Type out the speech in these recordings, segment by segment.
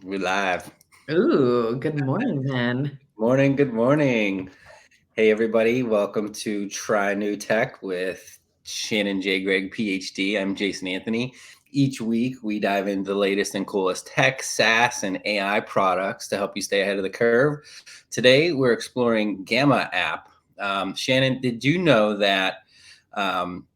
We're live. Ooh, good morning then. Morning, good morning. Hey, everybody. Welcome to Try New Tech with Shannon J. Gregg, PhD. I'm Jason Anthony. Each week, we dive into the latest and coolest tech, SaaS, and AI products to help you stay ahead of the curve. Today, we're exploring Gamma app. Shannon, did you know that um,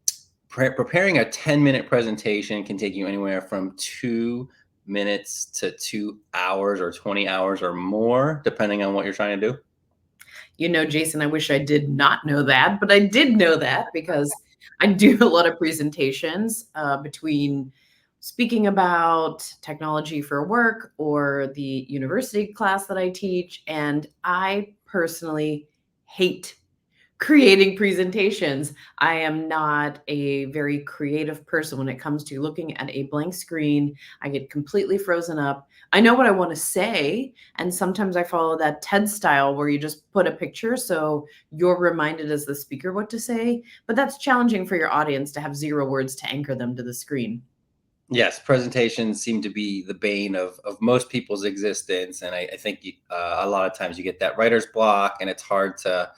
preparing a 10-minute presentation can take you anywhere from 2 minutes to 2 hours or 20 hours or more, depending on what you're trying to do? Jason, I wish I did not know that, but I did know that because I do a lot of presentations between speaking about technology for work or the university class that I teach. And I personally hate creating presentations. I am not a very creative person when it comes to looking at a blank screen. I get completely frozen up. I know what I want to say, and sometimes I follow that TED style where you just put a picture so you're reminded as the speaker what to say, but that's challenging for your audience to have zero words to anchor them to the screen. Yes, presentations seem to be the bane of most people's existence. And I think a lot of times you get that writer's block and it's hard to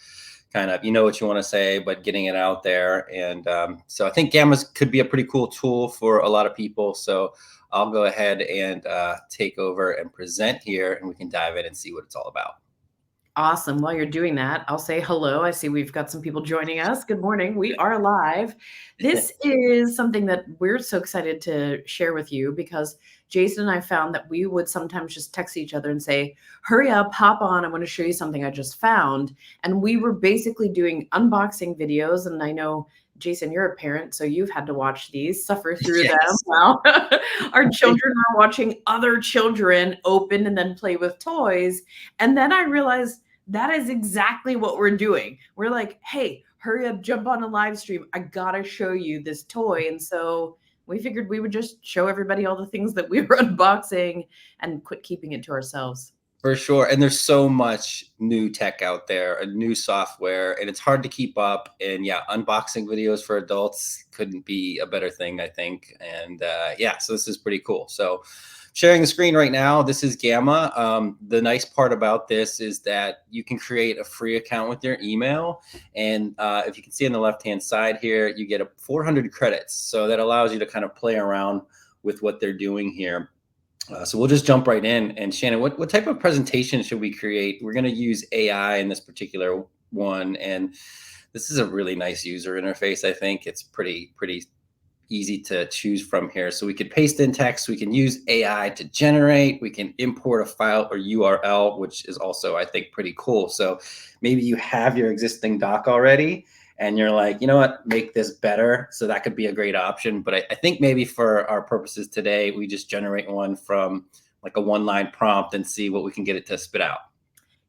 kind of, you know what you want to say, but getting it out there. And so I think Gammas could be a pretty cool tool for a lot of people. So I'll go ahead and take over and present here and we can dive in and see what it's all about. Awesome. While you're doing that, I'll say hello. I see we've got some people joining us. Good morning. We are live. This is something that we're so excited to share with you because Jason and I found that we would sometimes just text each other and say, hurry up, hop on. I want to show you something I just found. And we were basically doing unboxing videos. And I know, Jason, you're a parent, so you've had to watch these, suffer through them. Yes. Well, our children are watching other children open and then play with toys. And then I realized, that is exactly what we're doing. We're like, hey, hurry up, jump on a live stream. I gotta show you this toy. And so we figured we would just show everybody all the things that we were unboxing and quit keeping it to ourselves. For sure. And there's so much new tech out there, a new software, and it's hard to keep up. And yeah, unboxing videos for adults couldn't be a better thing, I think. And yeah, so this is pretty cool. So sharing the screen right now, this is Gamma. The nice part about this is that you can create a free account with your email. And if you can see on the left-hand side here, you get 400 credits. So that allows you to kind of play around with what they're doing here. So we'll just jump right in. And Shannon, what type of presentation should we create? We're going to use AI in this particular one. And this is a really nice user interface. I think it's pretty easy to choose from here. So we could paste in text, we can use AI to generate, we can import a file or URL, which is also, I think, pretty cool. So maybe you have your existing doc already and you're like, you know what, make this better. So that could be a great option. But I think maybe for our purposes today, we just generate one from like a one-line prompt and see what we can get it to spit out.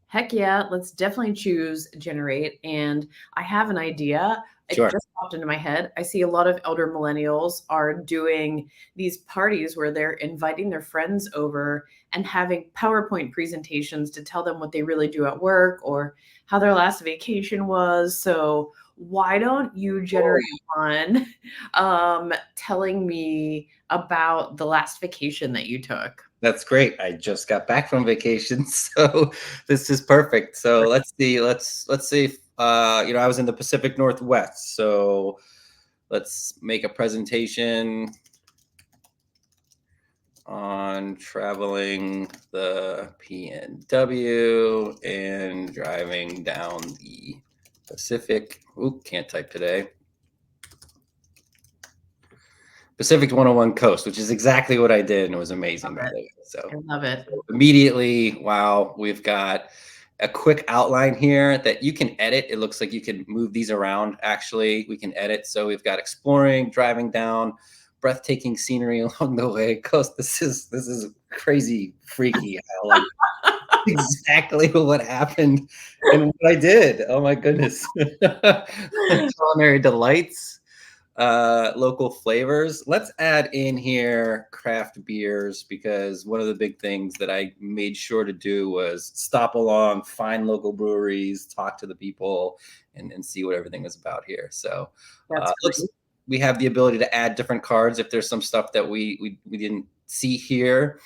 Heck yeah, let's definitely choose generate. And I have an idea. It Sure. just popped into my head. I see a lot of elder millennials are doing these parties where they're inviting their friends over and having PowerPoint presentations to tell them what they really do at work or how their last vacation was. So why don't you generate one telling me about the last vacation that you took? That's great. I just got back from vacation, so this is perfect. So let's see. Let's see if I was in the Pacific Northwest. So let's make a presentation on traveling the PNW and driving down the Pacific. Ooh, can't type today. Pacific 101 Coast, which is exactly what I did, and it was amazing, by the way. So I love it. immediately, wow, we've got a quick outline here that you can edit. It looks like you can move these around. Actually, we can edit. So we've got exploring, driving down, breathtaking scenery along the way. Coast. This is crazy, freaky. How like exactly what happened and what I did. Oh my goodness. Culinary delights, local flavors. Let's add in here craft beers because one of the big things that I made sure to do was stop along, find local breweries, talk to the people, and see what everything was about here. So That's great. we have the ability to add different cards if there's some stuff that we didn't see here.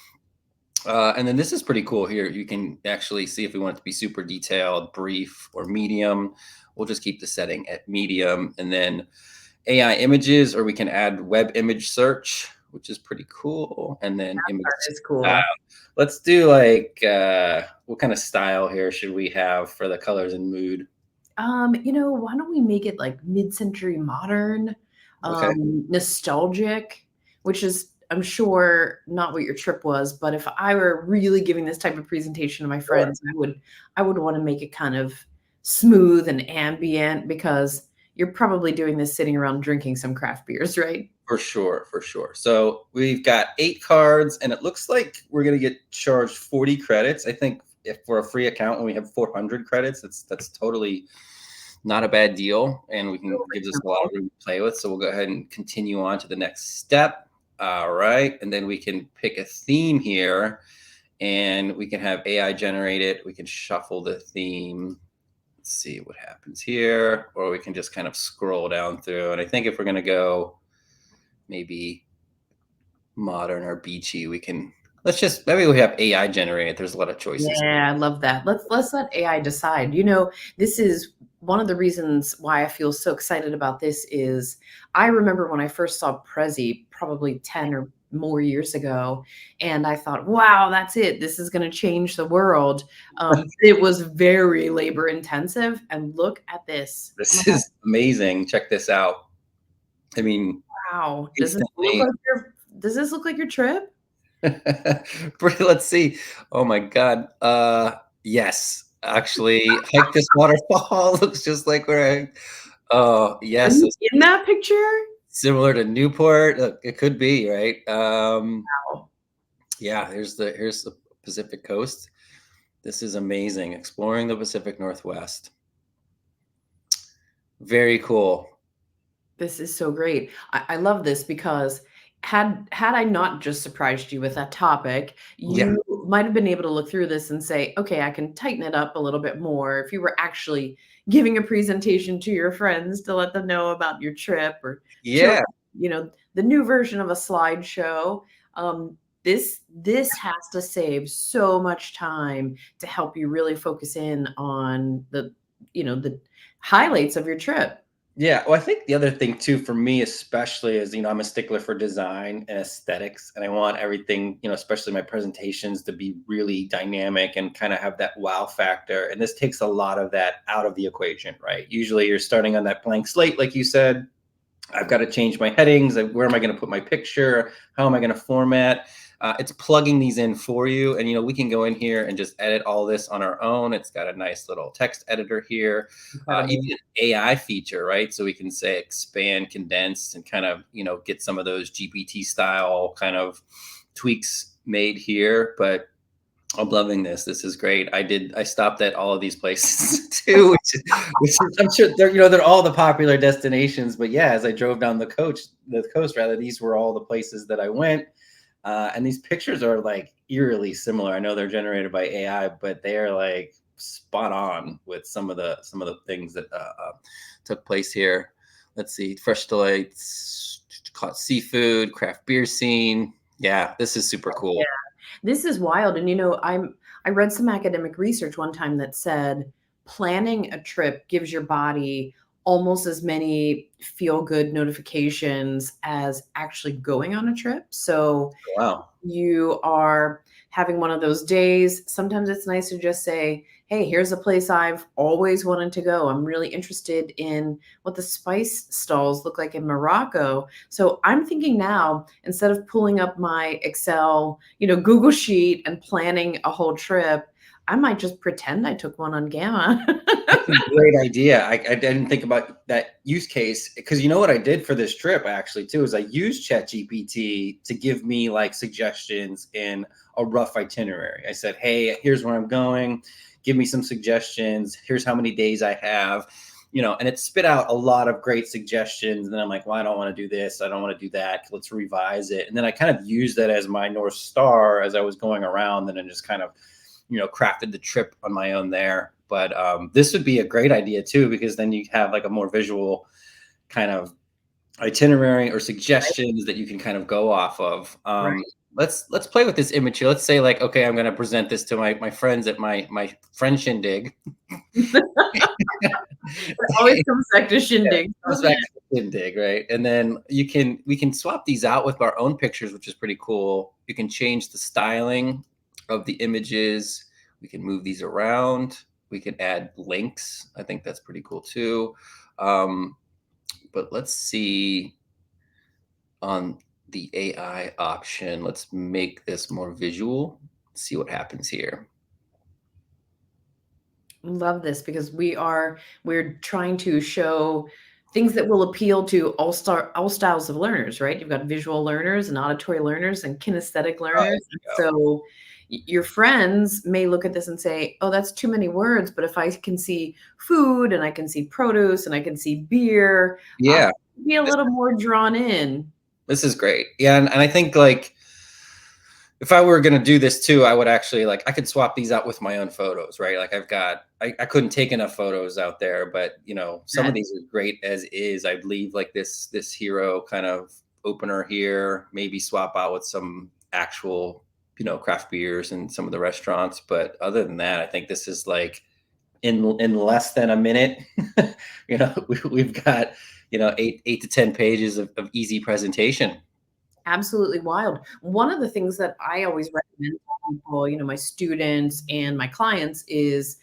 And then this is pretty cool here. You can actually see if we want it to be super detailed, brief, or medium. We'll just keep the setting at medium. And then AI images, or we can add web image search, which is pretty cool. And then image That is style. cool. Let's do like, what kind of style here should we have for the colors and mood? Why don't we make it like mid-century modern, Okay. nostalgic, which is, I'm sure, not what your trip was, but if I were really giving this type of presentation to my Sure. friends, I would want to make it kind of smooth and ambient because you're probably doing this sitting around drinking some craft beers, right? For sure, for sure. So we've got 8 cards, and it looks like we're gonna get charged 40 credits. I think if for a free account when we have 400 credits, that's totally not a bad deal, and we can Real gives us a lot reasonable. of room to play with. So we'll go ahead and continue on to the next step. All right, and then we can pick a theme here, and we can have AI generate it. We can shuffle the theme. Let's see what happens here, or we can just kind of scroll down through. And I think if we're gonna go maybe modern or beachy, we can let's just maybe we have AI generate it. There's a lot of choices. Yeah, I love that. Let's let AI decide. This is one of the reasons why I feel so excited about this is I remember when I first saw Prezi probably 10 or more years ago, and I thought, wow, that's it. This is going to change the world. It was very labor intensive, and look at this. Oh my This God. is amazing. Check this out. I mean, Wow. instantly. Does this look like your trip? Let's see. Oh my God. Yes. Actually, hike this waterfall looks just like where oh Are yes, you it's in that picture? similar to Newport. It could be, right? Wow. Yeah, here's the Pacific Coast. This is amazing. Exploring the Pacific Northwest. Very cool. This is so great. I love this because had I not just surprised you with that topic, Yeah. you might have been able to look through this and say, okay, I can tighten it up a little bit more. If you were actually giving a presentation to your friends to let them know about your trip or show, Yeah. the new version of a slideshow. This has to save so much time to help you really focus in on the highlights of your trip. Yeah, well, I think the other thing too for me especially is, I'm a stickler for design and aesthetics, and I want everything, especially my presentations to be really dynamic and kind of have that wow factor. And this takes a lot of that out of the equation, right? Usually you're starting on that blank slate, like you said. I've got to change my headings. Where am I going to put my picture? How am I going to format? It's plugging these in for you. And, we can go in here and just edit all this on our own. It's got a nice little text editor here, Incredible. even an AI feature, right? So we can say expand, condense, and kind of, get some of those GPT style kind of tweaks made here. But I'm loving this. This is great. I stopped at all of these places too, which is I'm sure they're all the popular destinations. But yeah, as I drove down the coast rather, these were all the places that I went. And these pictures are like eerily similar. I know they're generated by AI, but they are like spot on with some of the things that took place here. Let's see, fresh delights, caught seafood, craft beer scene. Yeah, this is super Yeah. cool. This is wild, and, I read some academic research one time that said planning a trip gives your body almost as many feel-good notifications as actually going on a trip. So, Wow. you are having one of those days, sometimes it's nice to just say, "Hey, here's a place I've always wanted to go. I'm really interested in what the spice stalls look like in Morocco." So I'm thinking now, instead of pulling up my Excel, Google sheet and planning a whole trip, I might just pretend I took one on Gamma. That's a great idea. I didn't think about that use case because you know what I did for this trip actually too is I used ChatGPT to give me like suggestions in a rough itinerary. I said, "Hey, here's where I'm going. Give me some suggestions. Here's how many days I have." And it spit out a lot of great suggestions. And then I'm like, well, I don't want to do this. I don't want to do that. Let's revise it. And then I kind of used that as my North Star as I was going around and then just kind of crafted the trip on my own there. But this would be a great idea too, because then you have like a more visual kind of itinerary or Right, suggestions that you can kind of go off of. right. let's play with this image here. Let's say like, okay, I'm going to present this to my friends at my friend shindig. It always comes back to shindig, Comes doesn't back it? to the shindig, right? And then we can swap these out with our own pictures, which is pretty cool. You can change the styling of the images. We can move these around. We can add links. I think that's pretty cool too. But let's see on the AI option. Let's make this more visual. See what happens here. Love this because we're trying to show things that will appeal to all styles of learners, right? You've got visual learners and auditory learners and kinesthetic Oh, learners. And there so your friends may look at this and say, "Oh, that's too many words." But if I can see food and I can see produce and I can see beer, you go. Yeah, be a this, little more drawn in. this is great. Yeah, and I think like if I were gonna do this too, I would actually like I could swap these out with my own photos, right? Like I couldn't take enough photos out there, but some of That these are great as is. I'd leave like this hero kind of opener here, maybe swap out with some actual, craft beers and some of the restaurants. But other than that, I think this is like in less than a minute, we've got, 8 to 10 pages of easy presentation. absolutely wild. One of the things that I always recommend to people, my students and my clients is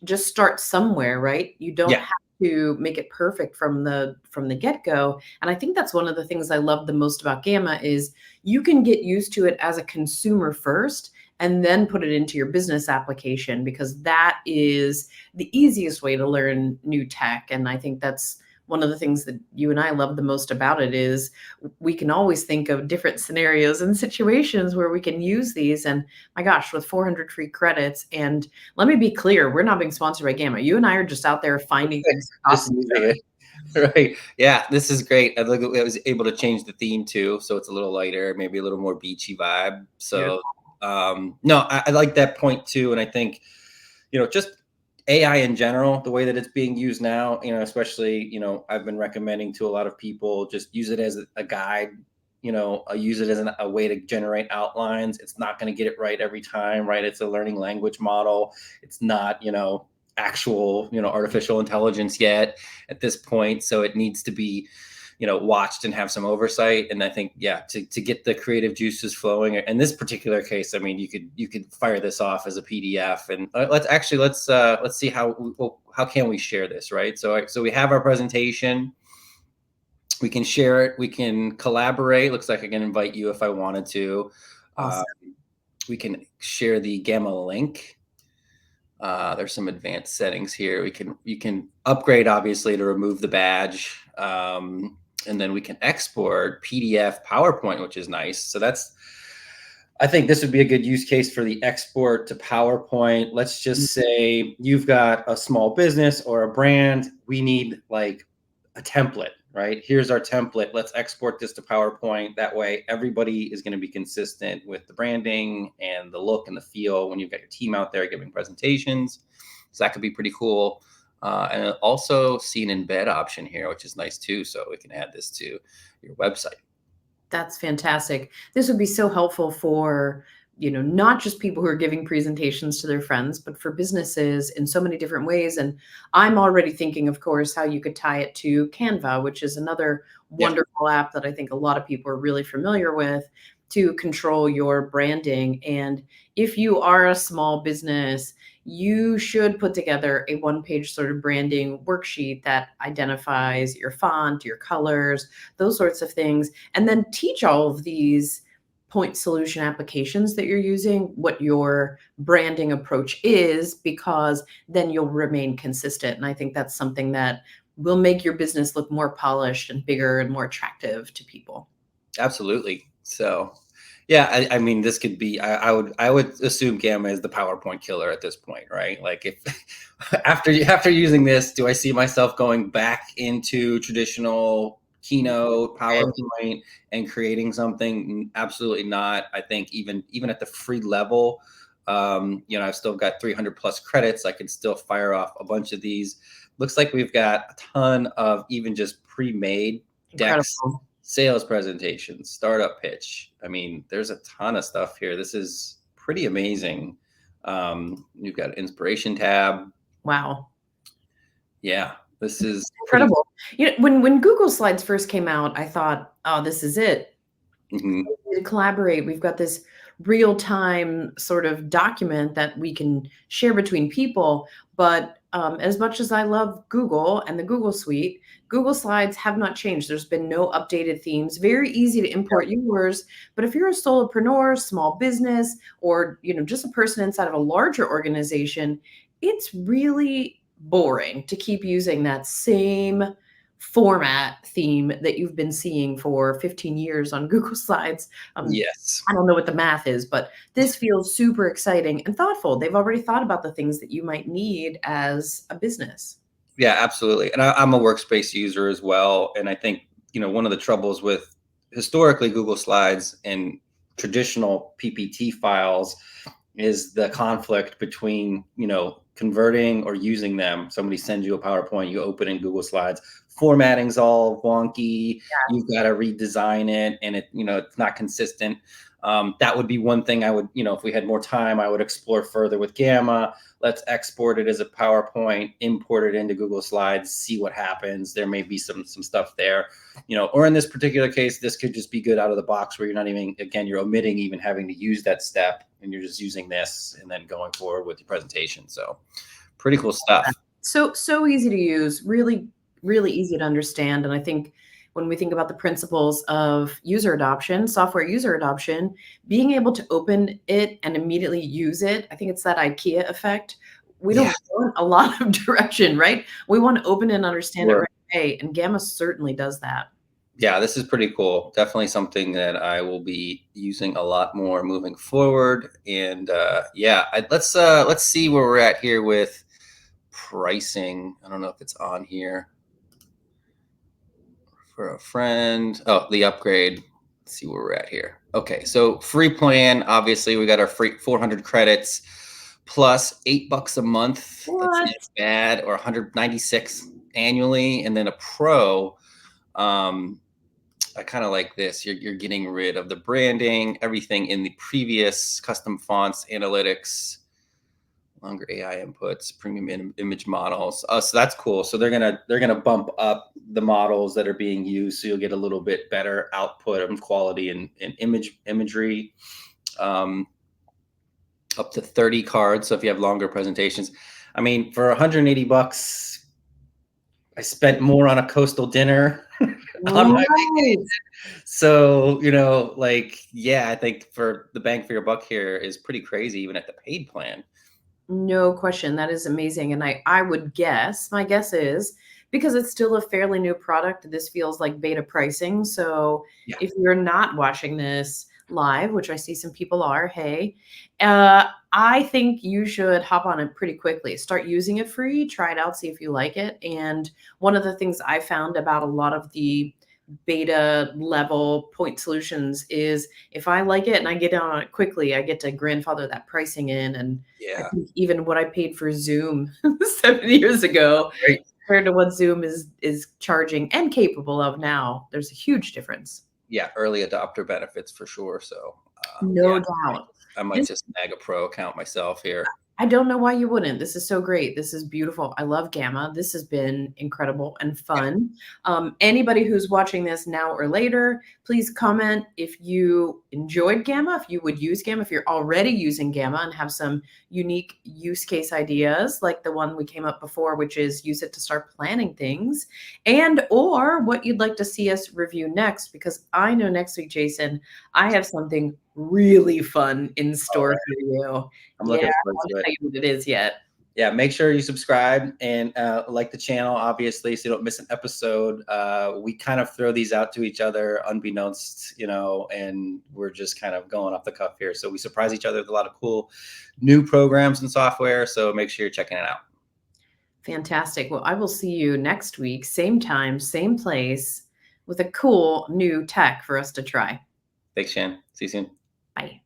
just start somewhere, right? You don't Yeah. have to make it perfect from the get-go. And I think that's one of the things I love the most about Gamma is you can get used to it as a consumer first and then put it into your business application because that is the easiest way to learn new tech. And I think that's one of the things that you and I love the most about it is we can always think of different scenarios and situations where we can use these. And my gosh, with 400 free credits and let me be clear, we're not being sponsored by Gamma. You and I are just out there finding things to Just copy. using it. Right. Yeah, this is great. I was able to change the theme too, so it's a little lighter, maybe a little more beachy vibe. So, Beautiful. no, I like that point too, and I think, just AI in general, the way that it's being used now, especially, I've been recommending to a lot of people just use it as a guide. I use it as a way to generate outlines. It's not going to get it right every time, right? It's a learning language model. It's not, actual, artificial intelligence yet at this point. So it needs to be, watched and have some oversight. And I think, yeah, to get the creative juices flowing. In this particular case, I mean, you could fire this off as a PDF, and let's see how can we share this, right? So we have our presentation. We can share it. We can collaborate. Looks like I can invite you if I wanted to. Uh, Awesome. we can share the Gamma link. There's some advanced settings here. You can upgrade obviously to remove the badge, and then we can export PDF PowerPoint, which is nice. So I think this would be a good use case for the export to PowerPoint. Let's just say you've got a small business or a brand. We need like a template, right? Here's our template. Let's export this to PowerPoint. That way, everybody is going to be consistent with the branding and the look and the feel when you've got your team out there giving presentations. So that could be pretty cool. And also see an embed option here, which is nice too. So we can add this to your website. That's fantastic. This would be so helpful for, not just people who are giving presentations to their friends, but for businesses in so many different ways. And I'm already thinking, of course, how you could tie it to Canva, which is another Yeah, wonderful app that I think a lot of people are really familiar with to control your branding. And if you are a small business, you should put together a one-page sort of branding worksheet that identifies your font, your colors, those sorts of things, and then teach all of these point solution applications that you're using what your branding approach is, because then you'll remain consistent. And I think that's something that will make your business look more polished and bigger and more attractive to people. absolutely. So yeah, I mean, this could be. I would assume Gamma is the PowerPoint killer at this point, right? Like, if after using this, do I see myself going back into traditional Keynote, PowerPoint, and creating something? Absolutely not. I think even at the free level, I've still got 300 plus credits. I can still fire off a bunch of these. Looks like we've got a ton of even just pre-made decks Incredible. sales presentation, startup pitch. I mean, there's a ton of stuff here. This is pretty amazing. You've got an inspiration tab. Wow. Yeah, this is pretty. Incredible. You know, when Google Slides first came out, I thought, oh, this is it. Mhm. To collaborate. We've got this real time sort of document that we can share between people. But as much as I love Google and the Google Suite, Google Slides have not changed. There's been no updated themes. Very easy to import yours. But if you're a solopreneur, small business, or just a person inside of a larger organization, it's really boring to keep using that same format theme that you've been seeing for 15 years on Google Slides. Yes. I don't know what the math is, but this feels super exciting and thoughtful. They've already thought about the things that you might need as a business. Yeah, absolutely. And I'm a workspace user as well. And I think, one of the troubles with historically Google Slides and traditional PPT files is the conflict between, converting or using them. Somebody sends you a PowerPoint, you open in Google Slides, formatting's all wonky. You've got to redesign it, and it's not consistent. That would be one thing I would, if we had more time, I would explore further with Gamma. Let's export it as a PowerPoint, import it into Google Slides, see what happens. There may be some stuff there, or in this particular case, this could just be good out of the box where you're not even, again, you're omitting even having to use that step, and you're just using this and then going forward with your presentation. So pretty cool stuff. So easy to use, really, really easy to understand. And I think when we think about the principles of user adoption, software user adoption, being able to open it and immediately use it, I think it's that IKEA effect. We don't want a lot of direction, right? We want to open and understand it right away. And Gamma certainly does that. Yeah, this is pretty cool. Definitely something that I will be using a lot more moving forward. And let's see where we're at here with pricing. I don't know if it's on here. For a friend. Oh, the upgrade. Let's see where we're at here. Okay, so free plan. Obviously, we got our free 400 credits plus $8 a month. What? That's not bad, or 196 annually, and then a pro. I kind of like this. You're getting rid of the branding, everything in the previous custom fonts, analytics, longer AI inputs, premium image models. So that's cool. So they're gonna bump up the models that are being used, so you'll get a little bit better output and quality and imagery. Up to 30 cards. So if you have longer presentations, I mean, for $180, I spent more on a coastal dinner on my vacation. So, I think for the bang for your buck here is pretty crazy, even at the paid plan. No question. That is amazing. And I would guess, my guess is, because it's still a fairly new product, this feels like beta pricing. So if you're not watching this live, which I see some people are, hey, I think you should hop on it pretty quickly. Start using it free, try it out, see if you like it. And one of the things I found about a lot of the beta level point solutions is if I like it and I get on it quickly, I get to grandfather that pricing in. And I think even what I paid for Zoom 7 years ago compared to what Zoom is charging and capable of now, there's a huge difference. Yeah, early adopter benefits for sure. So no doubt. I might just snag a pro account myself here. I don't know why you wouldn't. This is so great. This is beautiful. I love Gamma. This has been incredible and fun. Anybody who's watching this now or later, please comment if you enjoyed Gamma, if you would use Gamma, if you're already using Gamma and have some unique use case ideas like the one we came up before, which is use it to start planning things, and or what you'd like to see us review next, because I know next week, Jason, I have something really fun in store for you. I'm looking forward to it. I won't tell you what it is yet. Yeah, make sure you subscribe and like the channel, obviously, so you don't miss an episode. We kind of throw these out to each other unbeknownst, and we're just kind of going off the cuff here. So we surprise each other with a lot of cool new programs and software. So make sure you're checking it out. Fantastic. Well, I will see you next week, same time, same place, with a cool new tech for us to try. Thanks, Shan. See you soon. Bye.